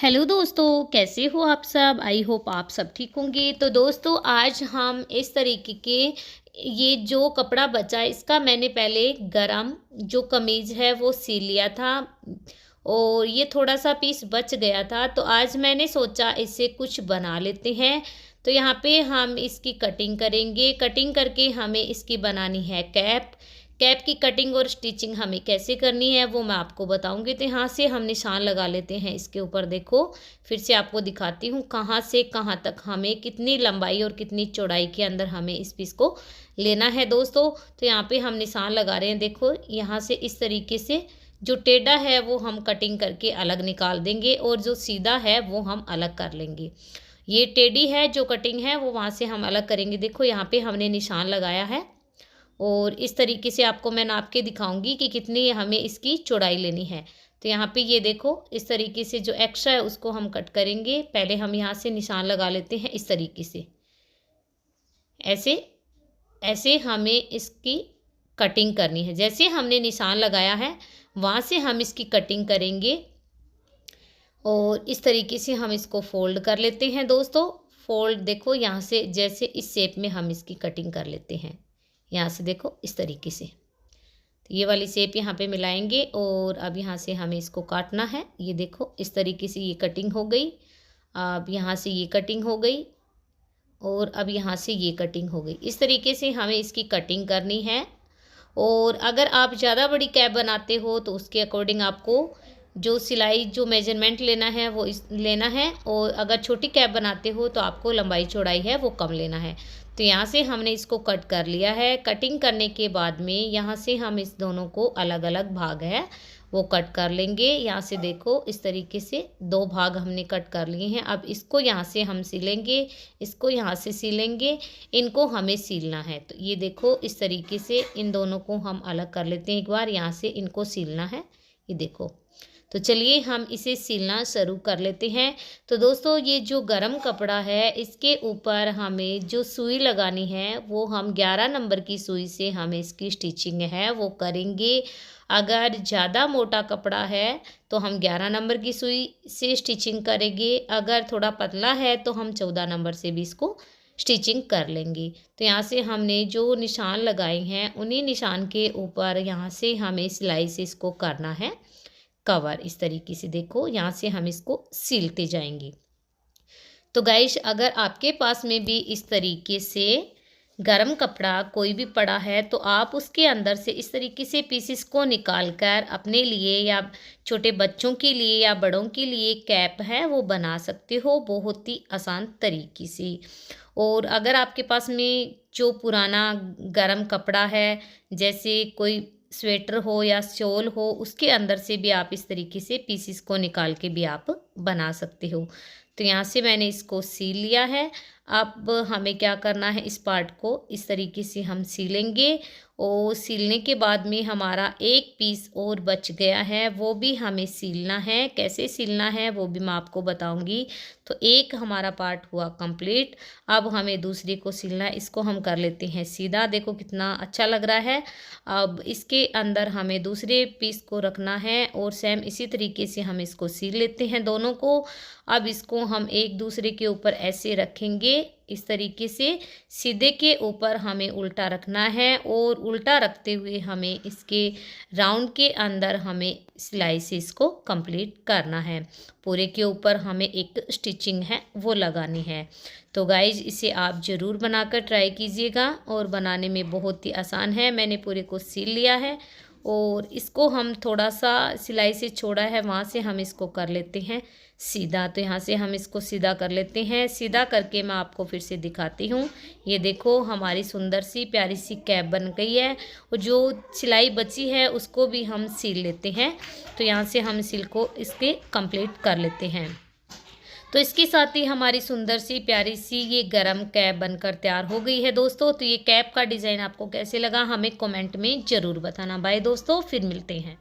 Hello दोस्तों, कैसे हो आप सब? आई होप आप सब ठीक होंगे। तो दोस्तों आज हम इस तरीके के ये जो कपड़ा बचा है इसका मैंने पहले गरम जो कमीज़ है वो सिल लिया था और ये थोड़ा सा पीस बच गया था। तो आज मैंने सोचा इससे कुछ बना लेते हैं। तो यहाँ पे हम इसकी कटिंग करेंगे। कटिंग करके हमें इसकी बनानी है कैप। कैप की कटिंग और स्टिचिंग हमें कैसे करनी है वो मैं आपको बताऊंगी। तो यहाँ से हम निशान लगा लेते हैं इसके ऊपर। देखो फिर से आपको दिखाती हूँ कहाँ से कहाँ तक हमें कितनी लंबाई और कितनी चौड़ाई के अंदर हमें इस पीस को लेना है दोस्तों। तो यहाँ पे हम निशान लगा रहे हैं। देखो यहाँ से इस तरीके से जो टेढ़ा है वो हम कटिंग करके अलग निकाल देंगे और जो सीधा है वो हम अलग कर लेंगे। ये टेढ़ी है जो कटिंग है वो वहाँ से हम अलग करेंगे। देखो यहाँ पे हमने निशान लगाया है और इस तरीके से आपको मैं नाप के दिखाऊंगी कि कितनी हमें इसकी चौड़ाई लेनी है। तो यहाँ पे ये देखो इस तरीके से जो एक्स्ट्रा है उसको हम कट करेंगे। पहले हम यहाँ से निशान लगा लेते हैं इस तरीके से। ऐसे ऐसे हमें इसकी कटिंग करनी है। जैसे हमने निशान लगाया है वहाँ से हम इसकी कटिंग करेंगे और इस तरीके से हम इसको फोल्ड कर लेते हैं दोस्तों। फोल्ड देखो यहाँ से जैसे इस शेप में हम इसकी कटिंग कर लेते हैं। यहाँ से देखो इस तरीके से। तो ये वाली शेप यहाँ पे मिलाएंगे और अब यहाँ से हमें इसको काटना है। ये देखो इस तरीके से ये कटिंग हो गई। अब यहाँ से ये कटिंग हो गई और अब यहाँ से ये कटिंग हो गई। इस तरीके से हमें इसकी कटिंग करनी है। और अगर आप ज़्यादा बड़ी कैप बनाते हो तो उसके अकॉर्डिंग आपको जो सिलाई जो मेजरमेंट लेना है वो इस लेना है। और अगर छोटी कैप बनाते हो तो आपको लंबाई चौड़ाई है वो कम लेना है। तो यहाँ से हमने इसको कट कर लिया है। कटिंग करने के बाद में यहाँ से हम इस दोनों को अलग अलग भाग है वो कट कर लेंगे। यहाँ से देखो इस तरीके से दो भाग हमने कट कर लिए हैं। अब इसको यहाँ से हम सिलेंगे, इसको यहाँ से सिलेंगे, इनको हमें सिलना है। तो ये देखो इस तरीके से इन दोनों को हम अलग कर लेते हैं। एक बार यहाँ से इनको सिलना है। ये देखो तो चलिए हम इसे सिलना शुरू कर लेते हैं। तो दोस्तों ये जो गरम कपड़ा है इसके ऊपर हमें जो सुई लगानी है वो हम 11 नंबर की सुई से हम इसकी स्टिचिंग है वो करेंगे। अगर ज़्यादा मोटा कपड़ा है तो हम 11 नंबर की सुई से स्टिचिंग करेंगे। अगर थोड़ा पतला है तो हम 14 नंबर से भी इसको स्टिचिंग कर लेंगे। तो यहाँ से हमने जो निशान लगाए हैं उन्हीं निशान के ऊपर यहाँ से हमें सिलाई से इसको करना है कवर। इस तरीके से देखो यहाँ से हम इसको सिलते जाएंगे। तो गाइस अगर आपके पास में भी इस तरीके से गरम कपड़ा कोई भी पड़ा है तो आप उसके अंदर से इस तरीके से पीसेस को निकाल कर अपने लिए या छोटे बच्चों के लिए या बड़ों के लिए कैप है वो बना सकते हो बहुत ही आसान तरीके से। और अगर आपके पास में जो पुराना गरम कपड़ा है जैसे कोई स्वेटर हो या शॉल हो उसके अंदर से भी आप इस तरीके से पीसेस को निकाल के भी आप बना सकते हो। तो यहाँ से मैंने इसको सील लिया है। अब हमें क्या करना है इस पार्ट को इस तरीके से हम सीलेंगे और सीलने के बाद में हमारा एक पीस और बच गया है वो भी हमें सीलना है। कैसे सीलना है वो भी मैं आपको बताऊंगी। तो एक हमारा पार्ट हुआ कंप्लीट। अब हमें दूसरे को सीलना है। इसको हम कर लेते हैं सीधा। देखो कितना अच्छा लग रहा है। अब इसके अंदर हमें दूसरे पीस को रखना है और सेम इसी तरीके से हम इसको सील लेते हैं दोनों को। अब इसको हम एक दूसरे के ऊपर ऐसे रखेंगे इस तरीके से। सीधे के ऊपर हमें उल्टा रखना है और उल्टा रखते हुए हमें इसके राउंड के अंदर हमें सिलाई से इसको कंप्लीट करना है। पूरे के ऊपर हमें एक स्टिचिंग है वो लगानी है। तो गाइज इसे आप ज़रूर बनाकर ट्राई कीजिएगा और बनाने में बहुत ही आसान है। मैंने पूरे को सील लिया है और इसको हम थोड़ा सा सिलाई से छोड़ा है वहाँ से हम इसको कर लेते हैं सीधा। तो यहाँ से हम इसको सीधा कर लेते हैं। सीधा करके मैं आपको फिर से दिखाती हूँ। ये देखो हमारी सुंदर सी प्यारी सी कैप बन गई है और जो सिलाई बची है उसको भी हम सील लेते हैं। तो यहाँ से हम सिल को इसके कंप्लीट कर लेते हैं। तो इसके साथ ही हमारी सुंदर सी प्यारी सी ये गरम कैप बनकर तैयार हो गई है दोस्तों। तो ये कैप का डिज़ाइन आपको कैसे लगा हमें कमेंट में ज़रूर बताना। बाय दोस्तों, फिर मिलते हैं।